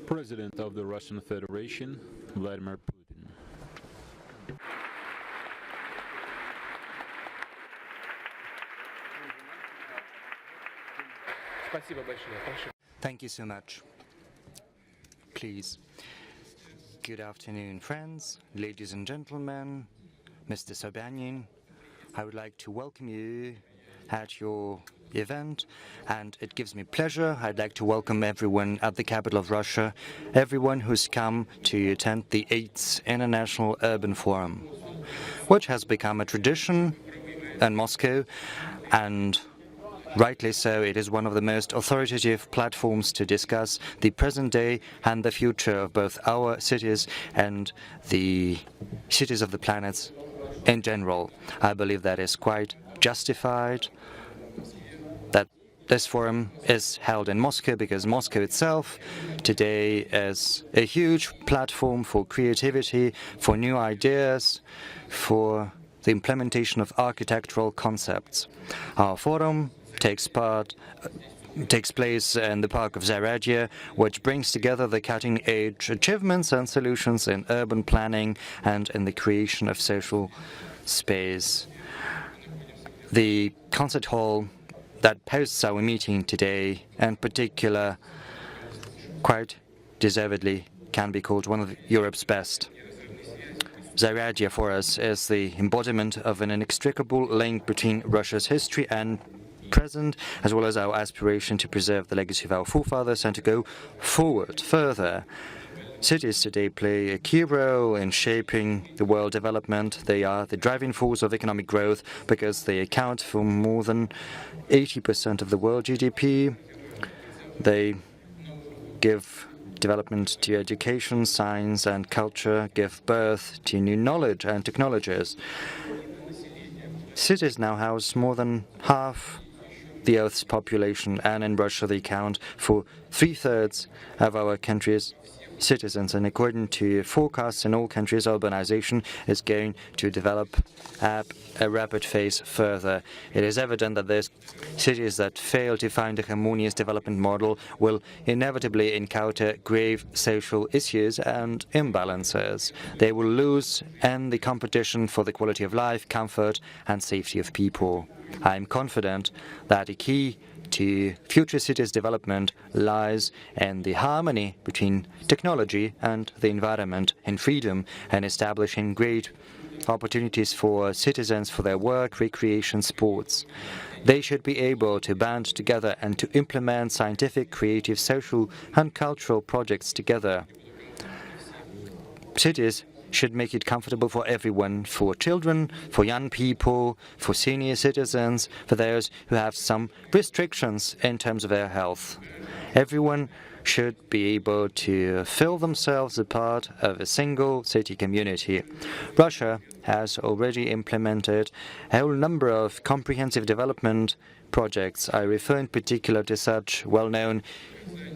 President of the Russian Federation, Vladimir Putin. Thank you so much. Please. Good afternoon, friends, ladies and gentlemen, Mr. Sobyanin. I would like to welcome you at your event, and it gives me pleasure. I'd like to welcome everyone at the capital of Russia, everyone who's come to attend the 8th International Urban Forum, which has become a tradition in Moscow, and rightly so. It is one of the most authoritative platforms to discuss the present day and the future of both our cities and the cities of the planet in general. I believe that is quite justified that this forum is held in Moscow, because Moscow itself today is a huge platform for creativity, for new ideas, for the implementation of architectural concepts. Our forum takes place in the park of Zaradia, which brings together the cutting-edge achievements and solutions in urban planning and in the creation of social space. The concert hall that hosts our meeting today, in particular, quite deservedly can be called one of Europe's best. Zaradia for us is the embodiment of an inextricable link between Russia's history and present, as well as our aspiration to preserve the legacy of our forefathers and to go forward further. Cities today play a key role in shaping the world development. They are the driving force of economic growth because they account for more than 80% of the world GDP. They give development to education, science, and culture, give birth to new knowledge and technologies. Cities now house more than half the Earth's population, and in Russia they account for 3/3 of our country's citizens. And according to forecasts in all countries, urbanization is going to develop at a rapid pace further. It is evident that those cities that fail to find a harmonious development model will inevitably encounter grave social issues and imbalances. They will lose in the competition for the quality of life, comfort, and safety of people. I am confident that a key to future cities' development lies in the harmony between technology and the environment, in freedom, and establishing great opportunities for citizens for their work, recreation, sports. They should be able to band together and to implement scientific, creative, social, and cultural projects together. Cities should make it comfortable for everyone, for children, for young people, for senior citizens, for those who have some restrictions in terms of their health. Everyone should be able to feel themselves a part of a single city community. Russia has already implemented a whole number of comprehensive development projects. I refer in particular to such well-known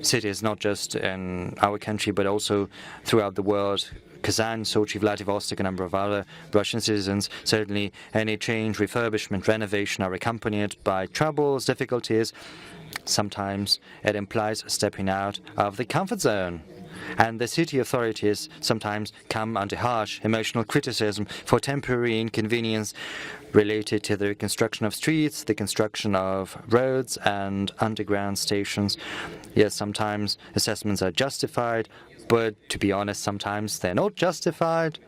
cities, not just in our country, but also throughout the world. Kazan, Sochi, Vladivostok, a number of other Russian citizens. Certainly, any change, refurbishment, renovation are accompanied by troubles, difficulties. Sometimes it implies stepping out of the comfort zone. And the city authorities sometimes come under harsh emotional criticism for temporary inconvenience related to the reconstruction of streets, the construction of roads and underground stations. Yes, sometimes assessments are justified, but to be honest, sometimes they're not justified.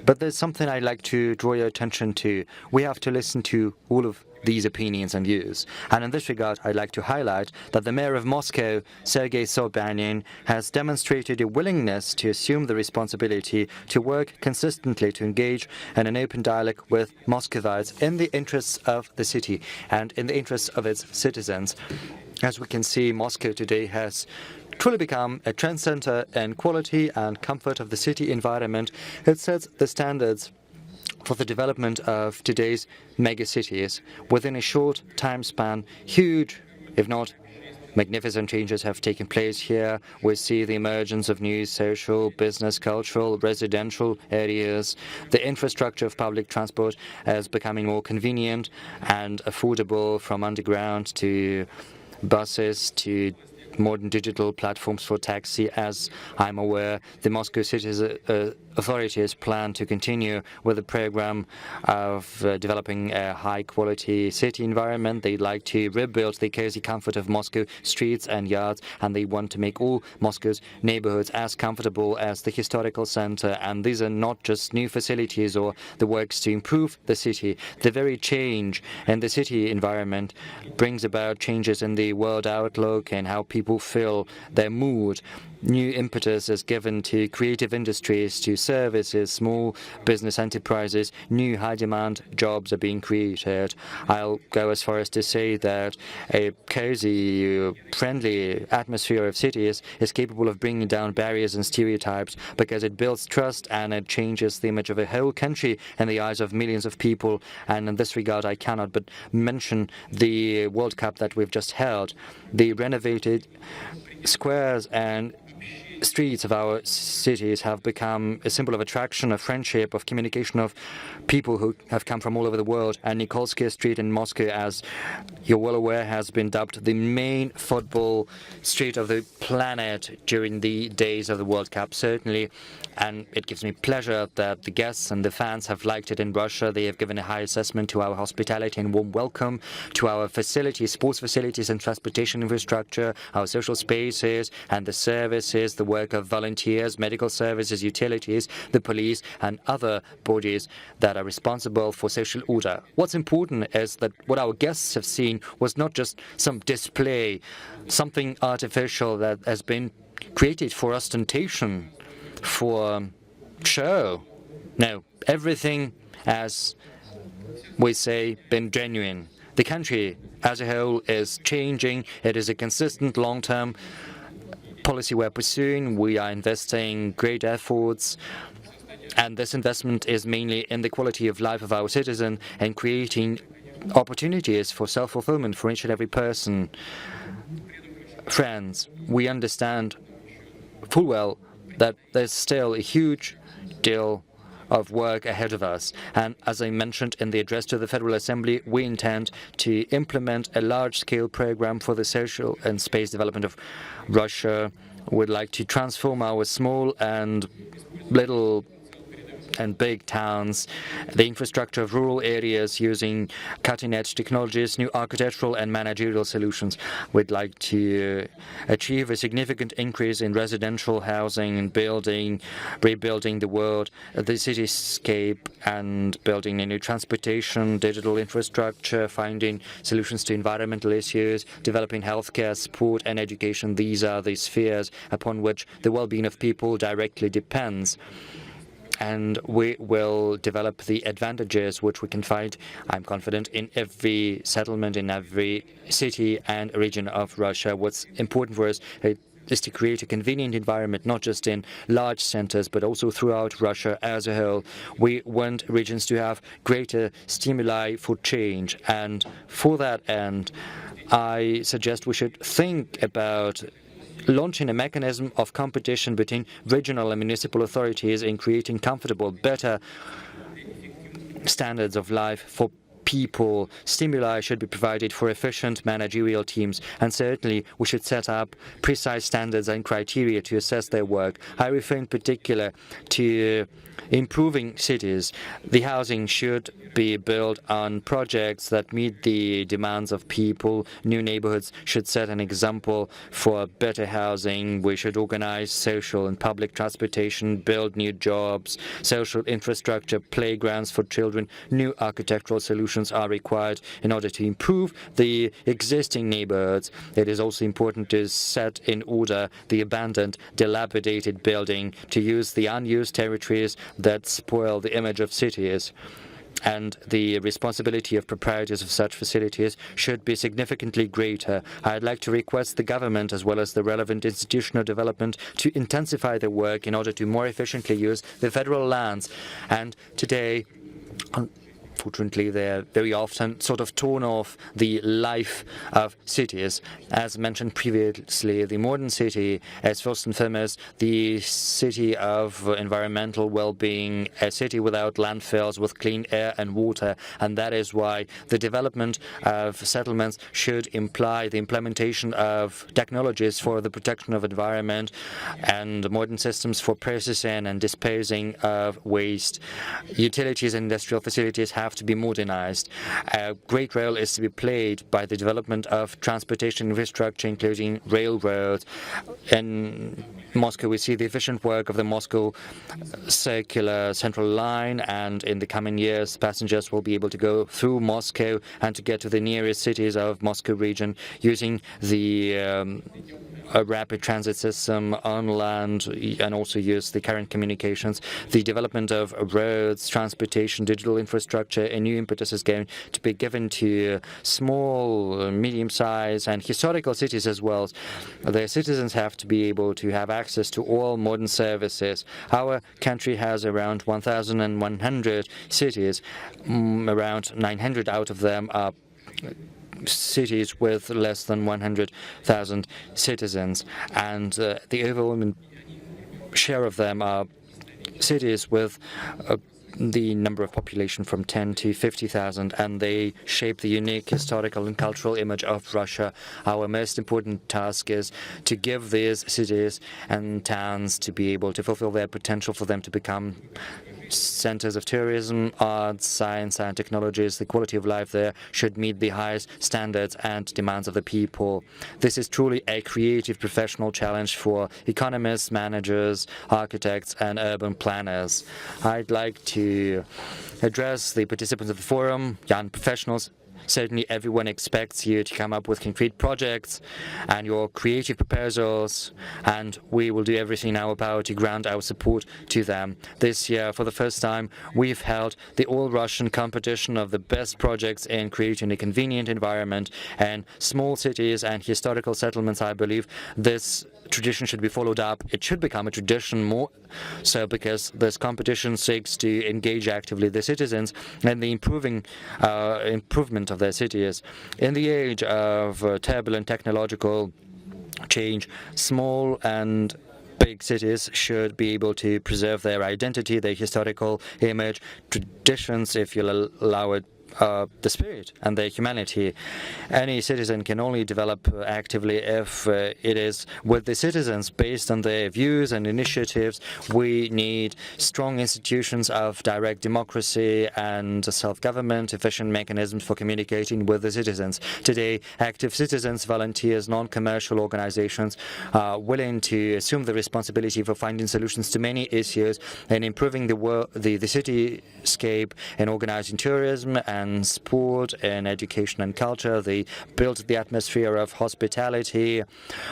But there's something I'd like to draw your attention to. We have to listen to all of these opinions and views. And in this regard, I'd like to highlight that the mayor of Moscow, Sergei Sobyanin, has demonstrated a willingness to assume the responsibility to work consistently to engage in an open dialogue with Muscovites in the interests of the city and in the interests of its citizens. As we can see, Moscow today has truly become a trend center in quality and comfort of the city environment. It sets the standards for the development of today's megacities. Within a short time span, huge, if not Magnificent changes have taken place here. We see the emergence of new social, business, cultural, residential areas. The infrastructure of public transport is becoming more convenient and affordable, from underground to buses to modern digital platforms for taxi. As I'm aware, the Moscow city's authorities plan to continue with the program of developing a high-quality city environment. They'd like to rebuild the cozy comfort of Moscow streets and yards, and they want to make all Moscow's neighborhoods as comfortable as the historical center. And these are not just new facilities or the works to improve the city. The very change in the city environment brings about changes in the world outlook and how people feel, their mood. New impetus is given to creative industries, to services, small business enterprises. New high-demand jobs are being created. I'll go as far as to say that a cozy, friendly atmosphere of cities is capable of bringing down barriers and stereotypes, because it builds trust and it changes the image of a whole country in the eyes of millions of people. And in this regard, I cannot but mention the World Cup that we've just held. The renovated squares and streets of our cities have become a symbol of attraction, of friendship, of communication of people who have come from all over the world. And Nikolskaya Street in Moscow, as you're well aware, has been dubbed the main football street of the planet during the days of the World Cup, certainly. And it gives me pleasure that the guests and the fans have liked it in Russia. They have given a high assessment to our hospitality and warm welcome, to our facilities, sports facilities and transportation infrastructure, our social spaces and the services, the work of volunteers, medical services, utilities, the police and other bodies that are responsible for social order. What's important is that what our guests have seen was not just some display, something artificial that has been created for ostentation, for show. No, everything, as we say, been genuine. The country as a whole is changing. It is a consistent long-term policy we're pursuing. We are investing great efforts, and this investment is mainly in the quality of life of our citizen and creating opportunities for self-fulfillment for each and every person. Friends, we understand full well that there's still a huge deal of work ahead of us. And as I mentioned in the address to the Federal Assembly, we intend to implement a large-scale program for the social and space development of Russia. We'd like to transform our small and little and big towns, the infrastructure of rural areas using cutting-edge technologies, new architectural and managerial solutions. We'd like to achieve a significant increase in residential housing and rebuilding the world, the cityscape, and building a new transportation, digital infrastructure, finding solutions to environmental issues, developing healthcare, sport, and education. These are the spheres upon which the well-being of people directly depends. And we will develop the advantages which we can find, I'm confident, in every settlement, in every city and region of Russia. What's important for us is to create a convenient environment, not just in large centers, but also throughout Russia as a whole. We want regions to have greater stimuli for change. And for that end, I suggest we should think about launching a mechanism of competition between regional and municipal authorities in creating comfortable, better standards of life for people. Stimuli should be provided for efficient managerial teams, and certainly we should set up precise standards and criteria to assess their work. I refer in particular to improving cities. The housing should be built on projects that meet the demands of people. New neighborhoods should set an example for better housing. We should organize social and public transportation, build new jobs, social infrastructure, playgrounds for children. New architectural solutions are required in order to improve the existing neighborhoods. It is also important to set in order the abandoned, dilapidated building, to use the unused territories that spoil the image of cities. And the responsibility of proprietors of such facilities should be significantly greater. I'd like to request the government, as well as the relevant institutional development, to intensify their work in order to more efficiently use the federal lands. And today, Unfortunately, they're very often sort of torn off the life of cities. As mentioned previously, the modern city is first and foremost the city of environmental well-being, a city without landfills, with clean air and water, and that is why the development of settlements should imply the implementation of technologies for the protection of environment and modern systems for processing and disposing of waste. Utilities and industrial facilities have to be modernized. A great role is to be played by the development of transportation infrastructure, including railroads. In Moscow, we see the efficient work of the Moscow Circular Central Line, and in the coming years, passengers will be able to go through Moscow and to get to the nearest cities of Moscow region using the a rapid transit system on land and also use the current communications. The development of roads, transportation, digital infrastructure, a new impetus is going to be given to small, medium-sized and historical cities as well. Their citizens have to be able to have access to all modern services. Our country has around 1,100 cities. Around 900 out of them are cities with less than 100,000 citizens, and the overwhelming share of them are cities with the number of population from 10 to 50,000, and they shape the unique historical and cultural image of Russia. Our most important task is to give these cities and towns to be able to fulfill their potential, for them to become centers of tourism, arts, science and technologies. The quality of life there should meet the highest standards and demands of the people. This is truly a creative professional challenge for economists, managers, architects and urban planners. I'd like to address the participants of the forum, young professionals. Certainly everyone expects you to come up with concrete projects and your creative proposals, and we will do everything in our power to grant our support to them. This year, for the first time, we've held the all-Russian competition of the best projects in creating a convenient environment in small cities and historical settlements. I believe this tradition should be followed up. It should become a tradition more so, because this competition seeks to engage actively the citizens in the improvement of their cities. In the age of turbulent technological change, small and big cities should be able to preserve their identity, their historical image, traditions, if you'll allow it, the spirit and their humanity. Any citizen can only develop actively if it is with the citizens. Based on their views and initiatives, we need strong institutions of direct democracy and self-government, efficient mechanisms for communicating with the citizens. Today, active citizens, volunteers, non-commercial organizations are willing to assume the responsibility for finding solutions to many issues and improving the cityscape and organizing tourism and sport and education and culture. They built the atmosphere of hospitality,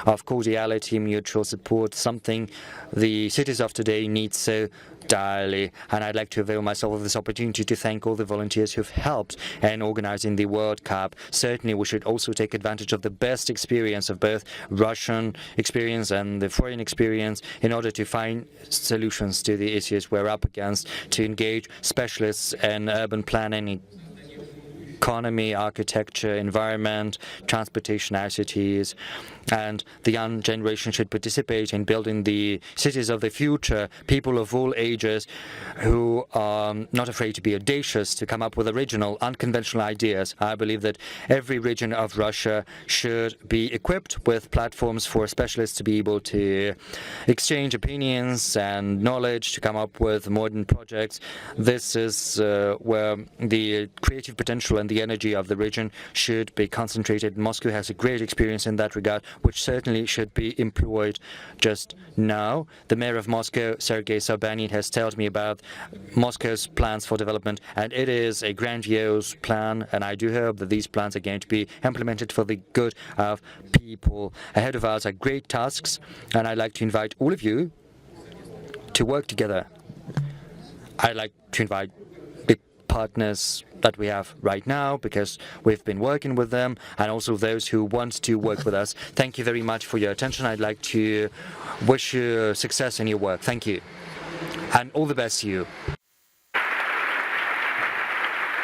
of cordiality, mutual support, something the cities of today need so direly. And I'd like to avail myself of this opportunity to thank all the volunteers who've helped in organizing the World Cup. Certainly, we should also take advantage of the best experience of both Russian experience and the foreign experience in order to find solutions to the issues we're up against, to engage specialists in urban planning, economy, architecture, environment, transportation, ICTs, and the young generation should participate in building the cities of the future, people of all ages who are not afraid to be audacious, to come up with original, unconventional ideas. I believe that every region of Russia should be equipped with platforms for specialists to be able to exchange opinions and knowledge, to come up with modern projects. This is where the creative potential and the energy of the region should be concentrated. Moscow has a great experience in that regard, which certainly should be employed just now. The mayor of Moscow, Sergei Sobyanin, has told me about Moscow's plans for development, and it is a grandiose plan, and I do hope that these plans are going to be implemented for the good of people. Ahead of us are great tasks, and I'd like to invite all of you to work together. I'd like to invite the partners that we have right now, because we've been working with them, and also those who want to work with us. Thank you very much for your attention. I'd like to wish you success in your work. Thank you. And all the best to you.